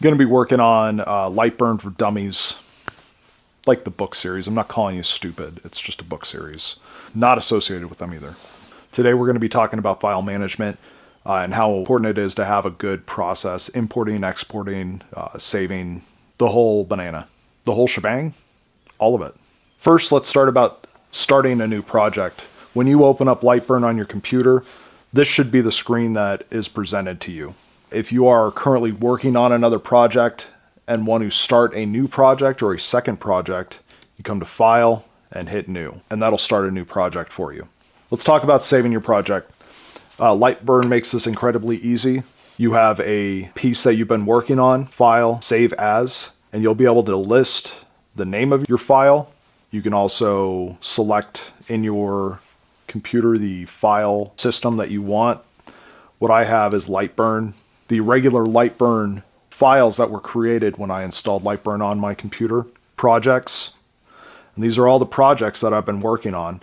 going to be working on LightBurn for Dummies, like the book series. I'm not calling you stupid. It's just a book series. Not associated with them either. Today we're going to be talking about file management and how important it is to have a good process, importing, exporting, saving, the whole banana, the whole shebang, all of it. First, let's start about starting a new project. When you open up LightBurn on your computer, this should be the screen that is presented to you. If you are currently working on another project and want to start a new project or a second project, you come to File and hit New, and that'll start a new project for you. Let's talk about saving your project. LightBurn makes this incredibly easy. You have a piece that you've been working on, File, Save As, and you'll be able to list the name of your file. You can also select in your computer the file system that you want. What I have is LightBurn. The regular LightBurn files that were created when I installed LightBurn on my computer, projects. And these are all the projects that I've been working on.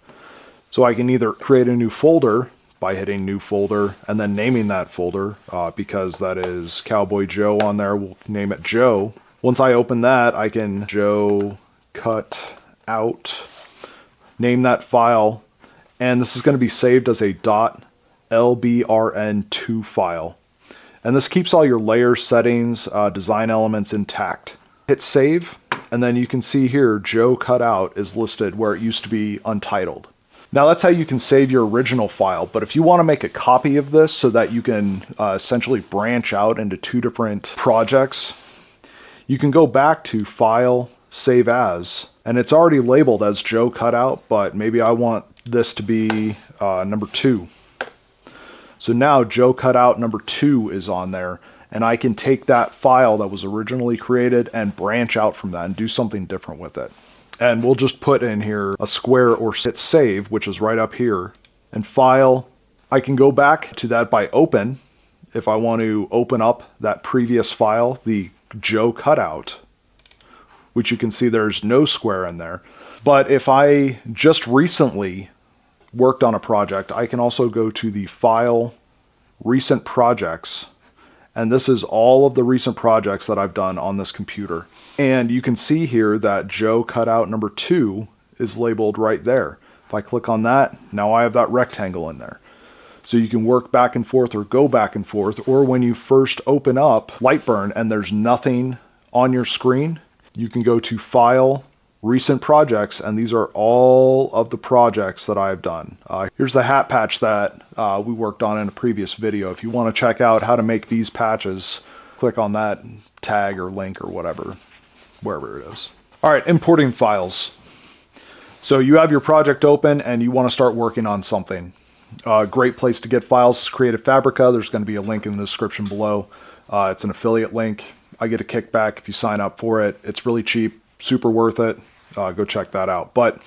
So I can either create a new folder by hitting New Folder and then naming that folder, because that is Cowboy Joe on there, we'll name it Joe. Once I open that, I can Joe cut out, name that file, and this is going to be saved as a .lbrn2 file. And this keeps all your layer settings, design elements intact. Hit save, and then you can see here Joe cut out is listed where it used to be untitled. Now that's how you can save your original file, but if you want to make a copy of this so that you can essentially branch out into two different projects, you can go back to File, Save As, and it's already labeled as Joe Cutout, but maybe I want this to be number 2. So now Joe Cutout number 2 is on there, and I can take that file that was originally created and branch out from that and do something different with it. And we'll just put in here a square or hit save, which is right up here, and File. I can go back to that by Open if I want to open up that previous file, the Joe Cutout, which you can see there's no square in there. But if I just recently worked on a project, I can also go to the File, Recent Projects, and this is all of the recent projects that I've done on this computer. And you can see here that Joe Cutout number 2 is labeled right there. If I click on that, now I have that rectangle in there. So you can work back and forth or go back and forth, or when you first open up LightBurn and there's nothing on your screen, you can go to File, Recent Projects, and these are all of the projects that I've done. Here's the hat patch that we worked on in a previous video. If you want to check out how to make these patches, click on that tag or link or whatever, wherever it is. All right, importing files. So you have your project open and you want to start working on something. Great place to get files is Creative Fabrica. There's going to be a link in the description below. It's an affiliate link. I get a kickback if you sign up for it. It's really cheap, super worth it. Go check that out. But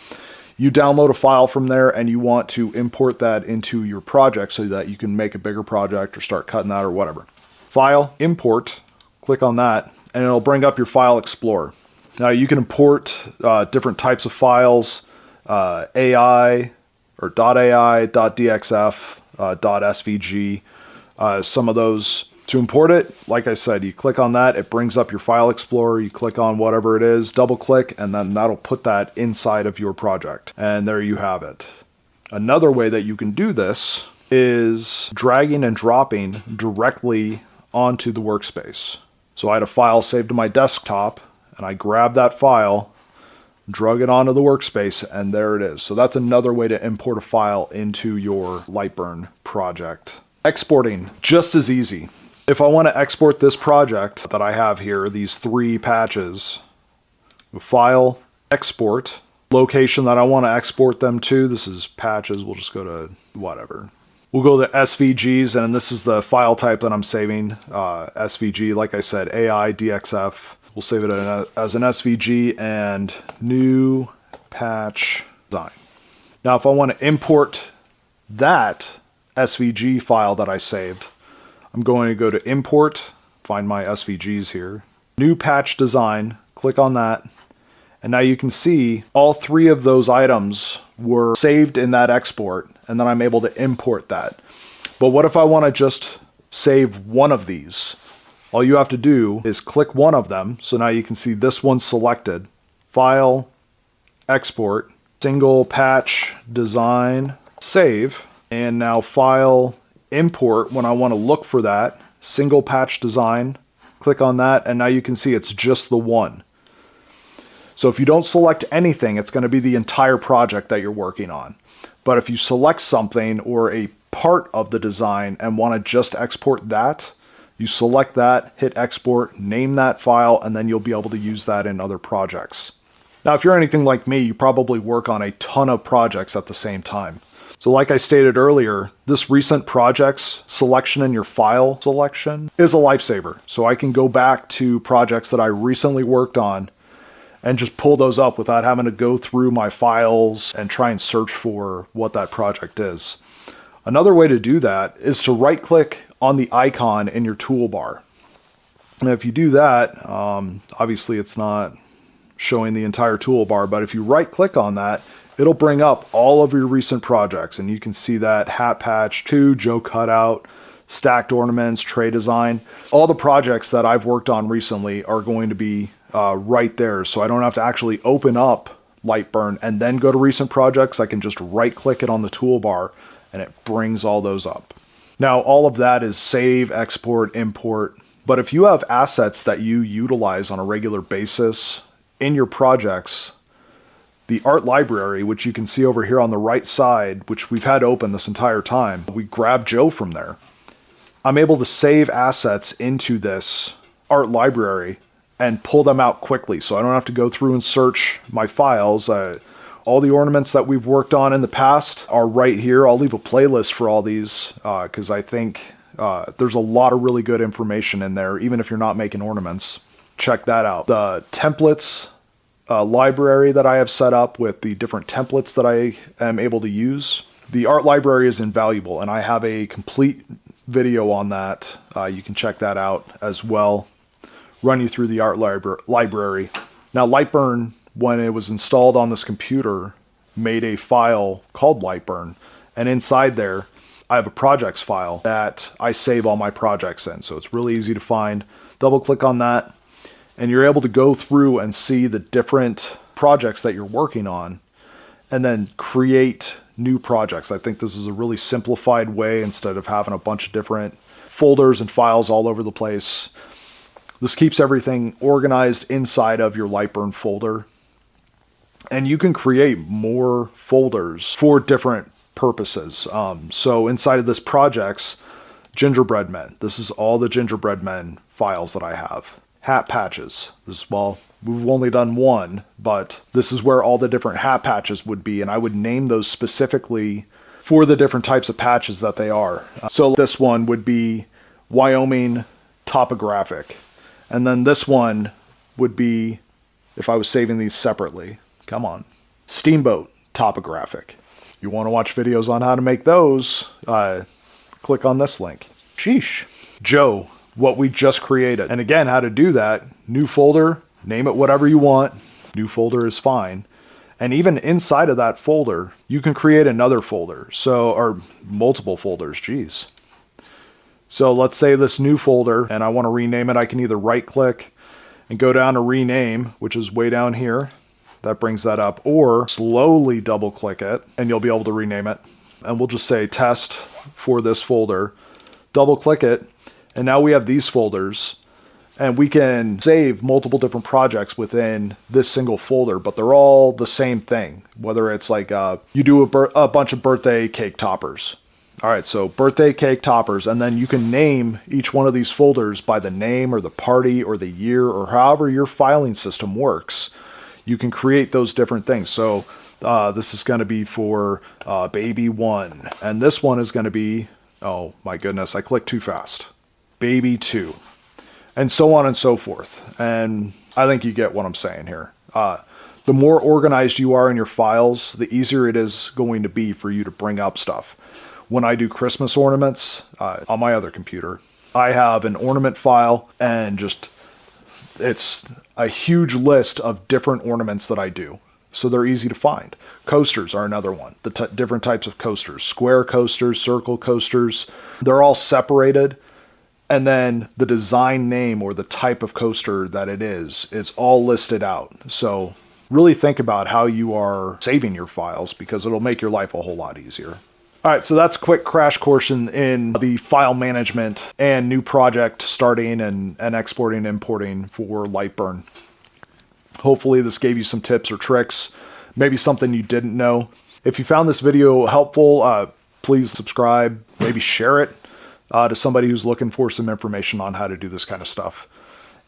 you download a file from there and you want to import that into your project so that you can make a bigger project or start cutting that or whatever. File, Import, click on that, and it'll bring up your File Explorer. Now you can import different types of files, AI, or .ai, .dxf, .svg, some of those. To import it, like I said, you click on that, it brings up your File Explorer, you click on whatever it is, double click, and then that'll put that inside of your project. And there you have it. Another way that you can do this is dragging and dropping directly onto the workspace. So I had a file saved to my desktop, and I grabbed that file, drug it onto the workspace, and there it is. So that's another way to import a file into your LightBurn project. Exporting, just as easy. If I want to export this project that I have here, these 3 patches, File, Export, location that I want to export them to, this is patches, we'll just go to whatever. We'll go to SVGs, and this is the file type that I'm saving, SVG, like I said, AI, DXF. We'll save it as an SVG and new patch design. Now if I want to import that SVG file that I saved, I'm going to go to Import, find my SVGs here, New Patch Design, click on that, and now you can see all 3 of those items were saved in that export, and then I'm able to import that. But what if I want to just save one of these? All you have to do is click one of them. So now you can see this one selected. File, export, single patch design, save, and now file, import when I want to look for that, single patch design, click on that, and now you can see it's just the one. So if you don't select anything, it's going to be the entire project that you're working on. But if you select something or a part of the design and want to just export that, you select that, hit export, name that file, and then you'll be able to use that in other projects. Now, if you're anything like me, you probably work on a ton of projects at the same time. So like I stated earlier, this recent projects selection in your file selection is a lifesaver. So I can go back to projects that I recently worked on and just pull those up without having to go through my files and try and search for what that project is. Another way to do that is to right click on the icon in your toolbar. And if you do that, obviously it's not showing the entire toolbar, but if you right click on that, it'll bring up all of your recent projects, and you can see that hat patch 2, Joe cutout, stacked ornaments, tray design. All the projects that I've worked on recently are going to be right there, so I don't have to actually open up LightBurn and then go to recent projects. I can just right click it on the toolbar and it brings all those up. Now all of that is save, export, import, but if you have assets that you utilize on a regular basis in your projects, the art library, which you can see over here on the right side, which we've had open this entire time, we grab Joe from there. I'm able to save assets into this art library and pull them out quickly, so I don't have to go through and search my files. All the ornaments that we've worked on in the past are right here. I'll leave a playlist for all these because I think there's a lot of really good information in there, even if you're not making ornaments. Check that out. The templates library that I have set up with the different templates that I am able to use. The art library is invaluable, and I have a complete video on that. You can check that out as well. Run you through the art library. Now LightBurn, when it was installed on this computer, made a file called LightBurn, and inside there I have a projects file that I save all my projects in. So it's really easy to find. Double click on that and you're able to go through and see the different projects that you're working on and then create new projects. I think this is a really simplified way instead of having a bunch of different folders and files all over the place. This keeps everything organized inside of your LightBurn folder. And you can create more folders for different purposes. So inside of this projects, Gingerbread Men. This is all the Gingerbread Men files that I have. Hat patches. This, well, we've only done one, but this is where all the different hat patches would be. And I would name those specifically for the different types of patches that they are. So this one would be Wyoming Topographic. And then this one would be, if I was saving these separately, come on, Steamboat Topographic. You want to watch videos on how to make those, click on this link. Sheesh. Joe, what we just created. And again, how to do that, new folder, name it whatever you want. New folder is fine. And even inside of that folder, you can create another folder. So, or multiple folders, geez. So let's say this new folder and I want to rename it. I can either right click and go down to rename, which is way down here. That brings that up, or slowly double click it and you'll be able to rename it. And we'll just say test for this folder, double click it. And now we have these folders and we can save multiple different projects within this single folder, but they're all the same thing. Whether it's like you do a bunch of birthday cake toppers. All right, so birthday cake toppers, and then you can name each one of these folders by the name or the party or the year or however your filing system works. You can create those different things. So this is going to be for baby 1, and this one is going to be, oh my goodness, I clicked too fast, baby 2, and so on and so forth. And I think you get what I'm saying here. The more organized you are in your files, the easier it is going to be for you to bring up stuff. When I do Christmas ornaments on my other computer, I have an ornament file and just, it's a huge list of different ornaments that I do. So they're easy to find. Coasters are another one, the different types of coasters, square coasters, circle coasters. They're all separated And then the design name or the type of coaster that it is all listed out. So really think about how you are saving your files, because it'll make your life a whole lot easier. All right, so that's a quick crash course in the file management and new project starting and exporting and importing for LightBurn. Hopefully this gave you some tips or tricks, maybe something you didn't know. If you found this video helpful, please subscribe, maybe share it to somebody who's looking for some information on how to do this kind of stuff.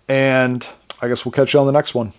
And I guess we'll catch you on the next one.